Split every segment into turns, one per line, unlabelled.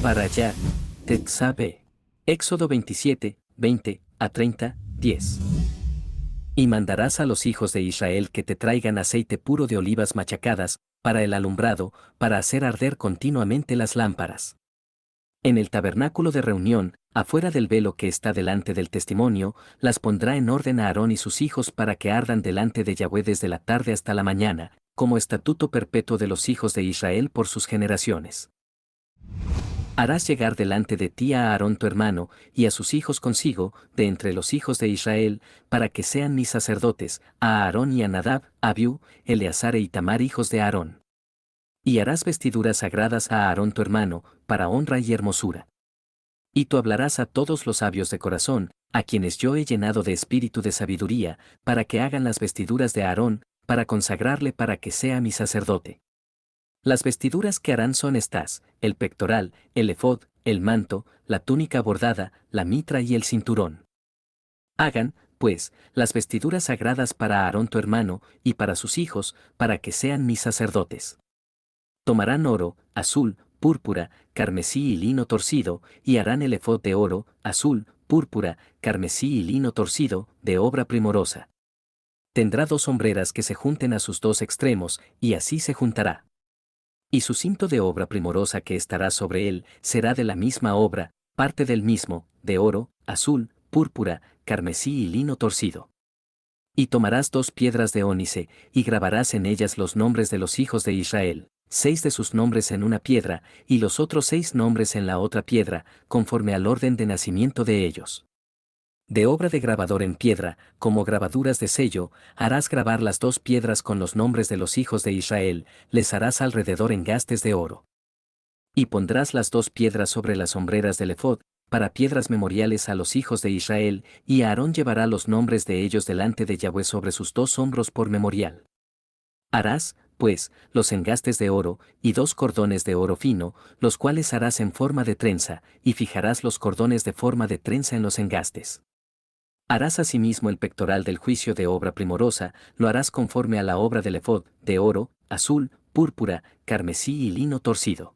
Parayá, Tetzabe. Éxodo 27, 20 a 30, 10. Y mandarás a los hijos de Israel que te traigan aceite puro de olivas machacadas, para el alumbrado, para hacer arder continuamente las lámparas. En el tabernáculo de reunión, afuera del velo que está delante del testimonio, las pondrá en orden a Aarón y sus hijos para que ardan delante de Yahweh desde la tarde hasta la mañana, como estatuto perpetuo de los hijos de Israel por sus generaciones. Harás llegar delante de ti a Aarón tu hermano, y a sus hijos consigo, de entre los hijos de Israel, para que sean mis sacerdotes, a Aarón y a Nadab, Abiú, Eleazar e Itamar hijos de Aarón. Y harás vestiduras sagradas a Aarón tu hermano, para honra y hermosura. Y tú hablarás a todos los sabios de corazón, a quienes yo he llenado de espíritu de sabiduría, para que hagan las vestiduras de Aarón, para consagrarle para que sea mi sacerdote. Las vestiduras que harán son estas: el pectoral, el efod, el manto, la túnica bordada, la mitra y el cinturón. Hagan, pues, las vestiduras sagradas para Aarón tu hermano, y para sus hijos, para que sean mis sacerdotes. Tomarán oro, azul, púrpura, carmesí y lino torcido, y harán el efod de oro, azul, púrpura, carmesí y lino torcido, de obra primorosa. Tendrá 2 sombreras que se junten a sus 2 extremos, y así se juntará. Y su cinto de obra primorosa que estará sobre él será de la misma obra, parte del mismo, de oro, azul, púrpura, carmesí y lino torcido. Y tomarás 2 piedras de ónice, y grabarás en ellas los nombres de los hijos de Israel, 6 de sus nombres en una piedra, y los otros 6 nombres en la otra piedra, conforme al orden de nacimiento de ellos. De obra de grabador en piedra, como grabaduras de sello, harás grabar las 2 piedras con los nombres de los hijos de Israel, les harás alrededor engastes de oro. Y pondrás las 2 piedras sobre las sombreras del efod, para piedras memoriales a los hijos de Israel, y Aarón llevará los nombres de ellos delante de Yahweh sobre sus 2 hombros por memorial. Harás, pues, los engastes de oro, y 2 cordones de oro fino, los cuales harás en forma de trenza, y fijarás los cordones de forma de trenza en los engastes. Harás asimismo el pectoral del juicio de obra primorosa, lo harás conforme a la obra del efod, de oro, azul, púrpura, carmesí y lino torcido.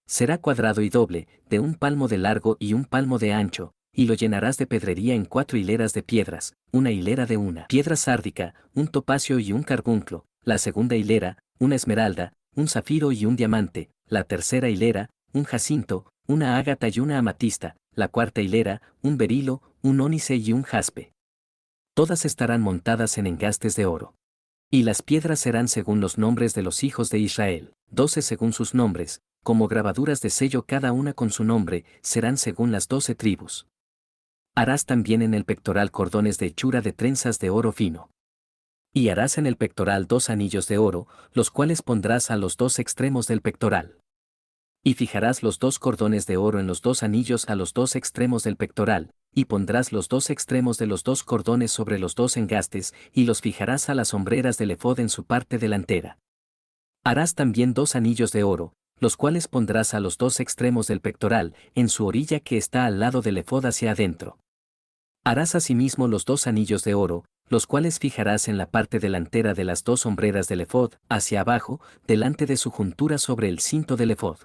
Será cuadrado y doble, de 1 palmo de largo y 1 palmo de ancho, y lo llenarás de pedrería en 4 hileras de piedras, una hilera de una piedra sárdica, un topacio y un carbunclo, la segunda hilera, una esmeralda, un zafiro y un diamante, la tercera hilera, un jacinto, una ágata y una amatista, la cuarta hilera, un berilo, un ónice y un jaspe. Todas estarán montadas en engastes de oro. Y las piedras serán según los nombres de los hijos de Israel, 12 según sus nombres, como grabaduras de sello cada una con su nombre, serán según las 12 tribus. Harás también en el pectoral cordones de hechura de trenzas de oro fino. Y harás en el pectoral 2 anillos de oro, los cuales pondrás a los 2 extremos del pectoral. Y fijarás los 2 cordones de oro en los 2 anillos a los 2 extremos del pectoral, y pondrás los 2 extremos de los 2 cordones sobre los 2 engastes, y los fijarás a las sombreras del efod en su parte delantera. Harás también 2 anillos de oro, los cuales pondrás a los 2 extremos del pectoral, en su orilla que está al lado del efod hacia adentro. Harás asimismo los 2 anillos de oro, los cuales fijarás en la parte delantera de las 2 sombreras del efod, hacia abajo, delante de su juntura sobre el cinto del efod.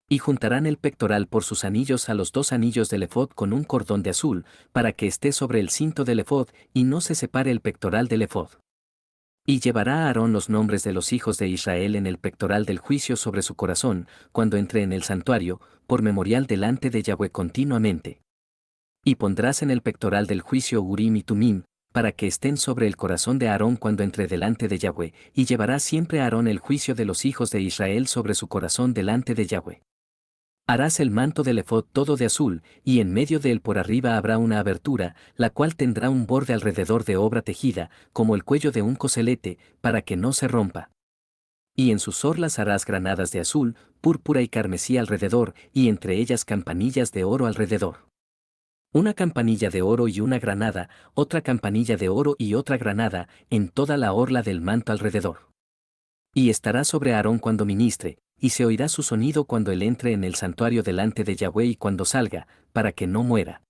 Y juntarán el pectoral por sus anillos a los 2 anillos del efod con un cordón de azul, para que esté sobre el cinto del efod, y no se separe el pectoral del efod. Y llevará a Aarón los nombres de los hijos de Israel en el pectoral del juicio sobre su corazón, cuando entre en el santuario, por memorial delante de Yahweh continuamente. Y pondrás en el pectoral del juicio Urim y Tumim, para que estén sobre el corazón de Aarón cuando entre delante de Yahweh, y llevará siempre a Aarón el juicio de los hijos de Israel sobre su corazón delante de Yahweh. Harás el manto del efod todo de azul, y en medio de él por arriba habrá una abertura, la cual tendrá un borde alrededor de obra tejida, como el cuello de un coselete, para que no se rompa. Y en sus orlas harás granadas de azul, púrpura y carmesí alrededor, y entre ellas campanillas de oro alrededor. Una campanilla de oro y una granada, otra campanilla de oro y otra granada, en toda la orla del manto alrededor. Y estará sobre Aarón cuando ministre, y se oirá su sonido cuando él entre en el santuario delante de Yahweh y cuando salga, para que no muera.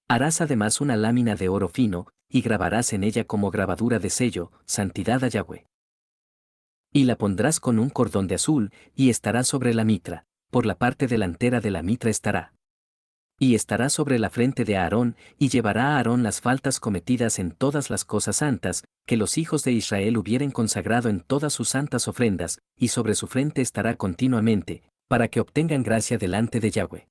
Harás además una lámina de oro fino, y grabarás en ella como grabadura de sello, santidad a Yahweh. Y la pondrás con un cordón de azul, y estará sobre la mitra, por la parte delantera de la mitra estará. Y estará sobre la frente de Aarón, y llevará a Aarón las faltas cometidas en todas las cosas santas, que los hijos de Israel hubieren consagrado en todas sus santas ofrendas, y sobre su frente estará continuamente, para que obtengan gracia delante de Yahweh.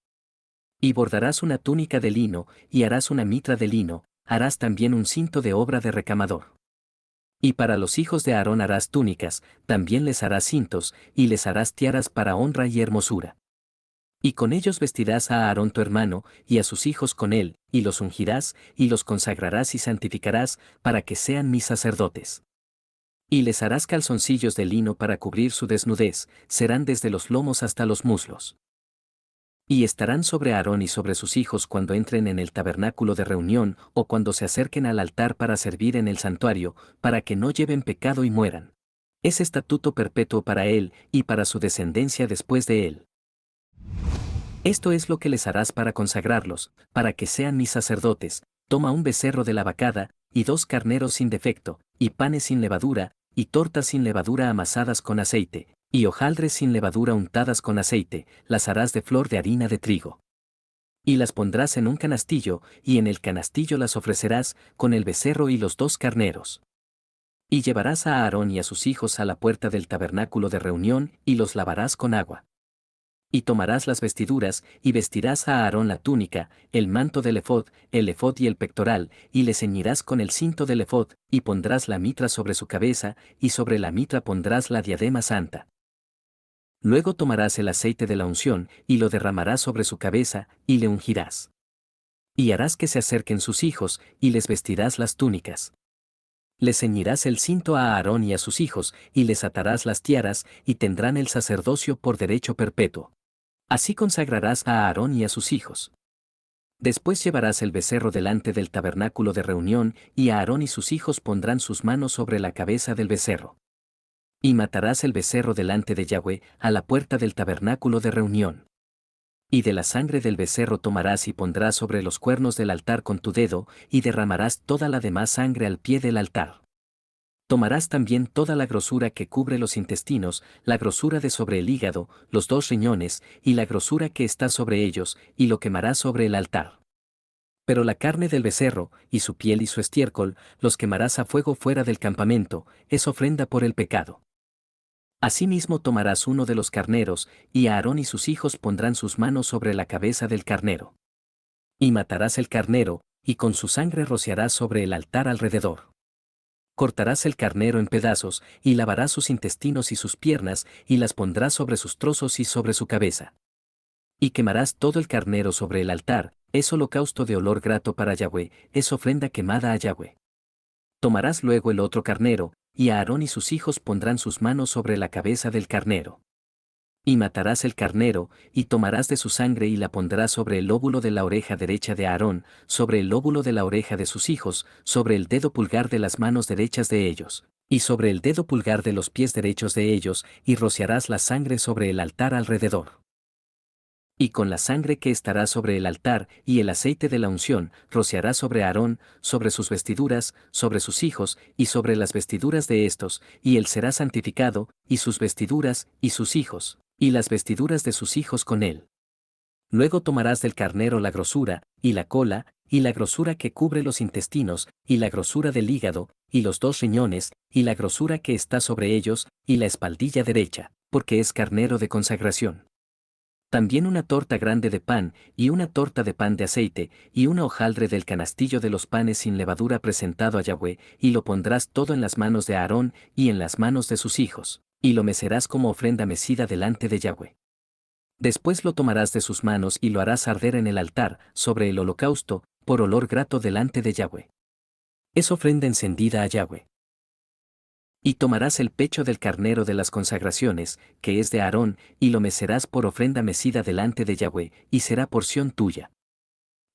Y bordarás una túnica de lino, y harás una mitra de lino, harás también un cinto de obra de recamador. Y para los hijos de Aarón harás túnicas, también les harás cintos, y les harás tiaras para honra y hermosura. Y con ellos vestirás a Aarón tu hermano, y a sus hijos con él, y los ungirás, y los consagrarás y santificarás, para que sean mis sacerdotes. Y les harás calzoncillos de lino para cubrir su desnudez, serán desde los lomos hasta los muslos. Y estarán sobre Aarón y sobre sus hijos cuando entren en el tabernáculo de reunión, o cuando se acerquen al altar para servir en el santuario, para que no lleven pecado y mueran. Es estatuto perpetuo para él, y para su descendencia después de él. Esto es lo que les harás para consagrarlos, para que sean mis sacerdotes. Toma un becerro de la vacada, y 2 carneros sin defecto, y panes sin levadura, y tortas sin levadura amasadas con aceite, y hojaldres sin levadura untadas con aceite, las harás de flor de harina de trigo. Y las pondrás en un canastillo, y en el canastillo las ofrecerás, con el becerro y los 2 carneros. Y llevarás a Aarón y a sus hijos a la puerta del tabernáculo de reunión, y los lavarás con agua. Y tomarás las vestiduras, y vestirás a Aarón la túnica, el manto del ephod y el pectoral, y le ceñirás con el cinto del ephod, y pondrás la mitra sobre su cabeza, y sobre la mitra pondrás la diadema santa. Luego tomarás el aceite de la unción, y lo derramarás sobre su cabeza, y le ungirás. Y harás que se acerquen sus hijos, y les vestirás las túnicas. Les ceñirás el cinto a Aarón y a sus hijos, y les atarás las tiaras, y tendrán el sacerdocio por derecho perpetuo. Así consagrarás a Aarón y a sus hijos. Después llevarás el becerro delante del tabernáculo de reunión, y Aarón y sus hijos pondrán sus manos sobre la cabeza del becerro. Y matarás el becerro delante de Yahweh, a la puerta del tabernáculo de reunión. Y de la sangre del becerro tomarás y pondrás sobre los cuernos del altar con tu dedo, y derramarás toda la demás sangre al pie del altar. Tomarás también toda la grosura que cubre los intestinos, la grosura de sobre el hígado, los 2 riñones, y la grosura que está sobre ellos, y lo quemarás sobre el altar. Pero la carne del becerro, y su piel y su estiércol, los quemarás a fuego fuera del campamento, es ofrenda por el pecado. Asimismo tomarás uno de los carneros, y Aarón y sus hijos pondrán sus manos sobre la cabeza del carnero. Y matarás el carnero, y con su sangre rociarás sobre el altar alrededor. Cortarás el carnero en pedazos, y lavarás sus intestinos y sus piernas, y las pondrás sobre sus trozos y sobre su cabeza. Y quemarás todo el carnero sobre el altar, es holocausto de olor grato para Yahweh, es ofrenda quemada a Yahweh. Tomarás luego el otro carnero, y Aarón y sus hijos pondrán sus manos sobre la cabeza del carnero. Y matarás el carnero, y tomarás de su sangre y la pondrás sobre el lóbulo de la oreja derecha de Aarón, sobre el lóbulo de la oreja de sus hijos, sobre el dedo pulgar de las manos derechas de ellos, y sobre el dedo pulgar de los pies derechos de ellos, y rociarás la sangre sobre el altar alrededor. Y con la sangre que estará sobre el altar, y el aceite de la unción, rociarás sobre Aarón, sobre sus vestiduras, sobre sus hijos, y sobre las vestiduras de estos, y él será santificado, y sus vestiduras, y sus hijos, y las vestiduras de sus hijos con él. Luego tomarás del carnero la grosura, y la cola, y la grosura que cubre los intestinos, y la grosura del hígado, y los 2 riñones, y la grosura que está sobre ellos, y la espaldilla derecha, porque es carnero de consagración. También una torta grande de pan, y una torta de pan de aceite, y una hojaldre del canastillo de los panes sin levadura presentado a Yahweh, y lo pondrás todo en las manos de Aarón, y en las manos de sus hijos, y lo mecerás como ofrenda mecida delante de Yahweh. Después lo tomarás de sus manos y lo harás arder en el altar, sobre el holocausto, por olor grato delante de Yahweh. Es ofrenda encendida a Yahweh. Y tomarás el pecho del carnero de las consagraciones, que es de Aarón, y lo mecerás por ofrenda mecida delante de Yahweh, y será porción tuya.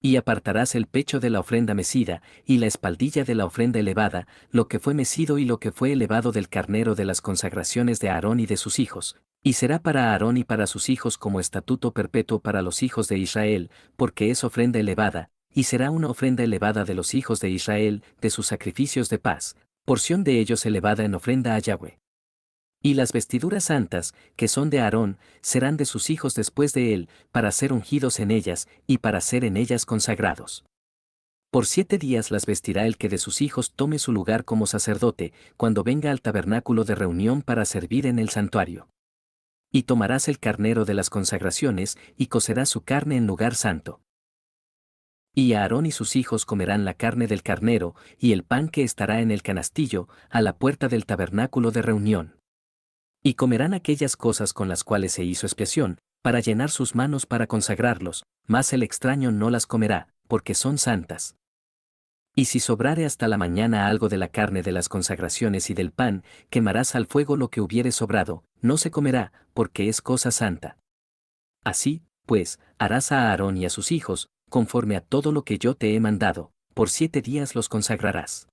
Y apartarás el pecho de la ofrenda mecida, y la espaldilla de la ofrenda elevada, lo que fue mecido y lo que fue elevado del carnero de las consagraciones de Aarón y de sus hijos, y será para Aarón y para sus hijos como estatuto perpetuo para los hijos de Israel, porque es ofrenda elevada, y será una ofrenda elevada de los hijos de Israel, de sus sacrificios de paz, porción de ellos elevada en ofrenda a Yahweh. Y las vestiduras santas, que son de Aarón, serán de sus hijos después de él, para ser ungidos en ellas, y para ser en ellas consagrados. Por 7 días las vestirá el que de sus hijos tome su lugar como sacerdote, cuando venga al tabernáculo de reunión para servir en el santuario. Y tomarás el carnero de las consagraciones, y cocerás su carne en lugar santo. Y Aarón y sus hijos comerán la carne del carnero, y el pan que estará en el canastillo, a la puerta del tabernáculo de reunión. Y comerán aquellas cosas con las cuales se hizo expiación, para llenar sus manos para consagrarlos, mas el extraño no las comerá, porque son santas. Y si sobrare hasta la mañana algo de la carne de las consagraciones y del pan, quemarás al fuego lo que hubiere sobrado, no se comerá, porque es cosa santa. Así, pues, harás a Aarón y a sus hijos, conforme a todo lo que yo te he mandado, por 7 días los consagrarás.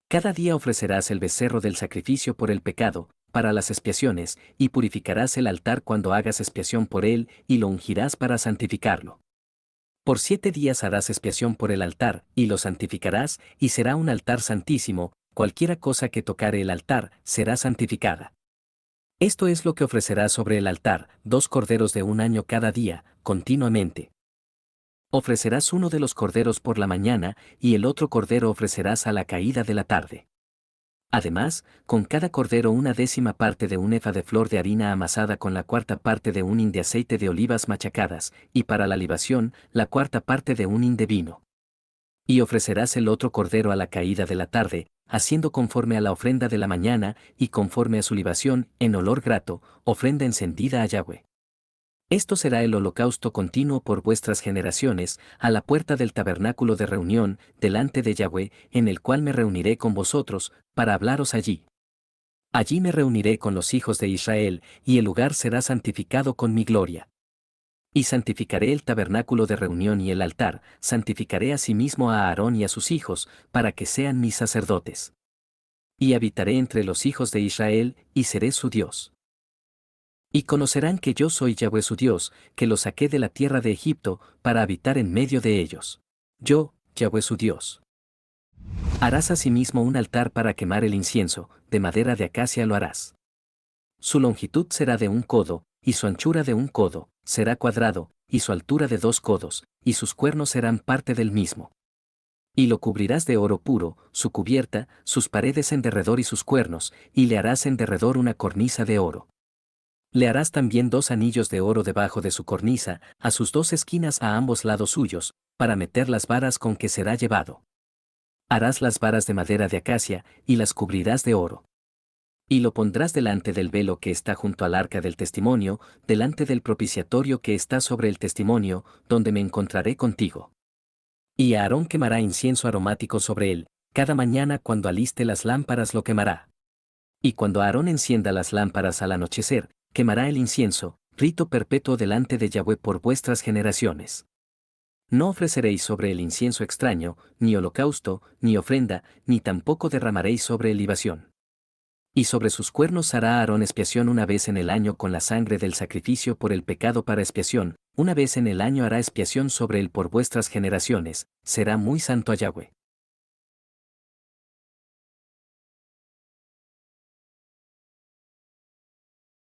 Cada día ofrecerás el becerro del sacrificio por el pecado, para las expiaciones, y purificarás el altar cuando hagas expiación por él, y lo ungirás para santificarlo. Por 7 días harás expiación por el altar, y lo santificarás, y será un altar santísimo, cualquiera cosa que tocare el altar, será santificada. Esto es lo que ofrecerás sobre el altar, 2 corderos de 1 año cada día, continuamente. Ofrecerás uno de los corderos por la mañana, y el otro cordero ofrecerás a la caída de la tarde. Además, con cada cordero 1/10 parte de un efa de flor de harina amasada con la 1/4 parte de un hin de aceite de olivas machacadas, y para la libación, la 1/4 parte de un hin de vino. Y ofrecerás el otro cordero a la caída de la tarde, haciendo conforme a la ofrenda de la mañana, y conforme a su libación, en olor grato, ofrenda encendida a Yahweh. Esto será el holocausto continuo por vuestras generaciones, a la puerta del tabernáculo de reunión, delante de Yahweh, en el cual me reuniré con vosotros, para hablaros allí. Allí me reuniré con los hijos de Israel, y el lugar será santificado con mi gloria. Y santificaré el tabernáculo de reunión y el altar, santificaré asimismo a Aarón y a sus hijos, para que sean mis sacerdotes. Y habitaré entre los hijos de Israel, y seré su Dios. Y conocerán que yo soy Yahweh su Dios, que los saqué de la tierra de Egipto, para habitar en medio de ellos. Yo, Yahweh su Dios. Harás asimismo un altar para quemar el incienso, de madera de acacia lo harás. Su longitud será de 1 codo, y su anchura de 1 codo, será cuadrado, y su altura de 2 codos, y sus cuernos serán parte del mismo. Y lo cubrirás de oro puro, su cubierta, sus paredes en derredor y sus cuernos, y le harás en derredor una cornisa de oro. Le harás también 2 anillos de oro debajo de su cornisa, a sus 2 esquinas a ambos lados suyos, para meter las varas con que será llevado. Harás las varas de madera de acacia, y las cubrirás de oro. Y lo pondrás delante del velo que está junto al arca del testimonio, delante del propiciatorio que está sobre el testimonio, donde me encontraré contigo. Y Aarón quemará incienso aromático sobre él, cada mañana cuando aliste las lámparas lo quemará. Y cuando Aarón encienda las lámparas al anochecer, quemará el incienso, rito perpetuo delante de Yahweh por vuestras generaciones. No ofreceréis sobre el incienso extraño, ni holocausto, ni ofrenda, ni tampoco derramaréis sobre él libación. Y sobre sus cuernos hará Aarón expiación 1 vez en el año con la sangre del sacrificio por el pecado para expiación, 1 vez en el año hará expiación sobre él por vuestras generaciones, será muy santo a Yahweh.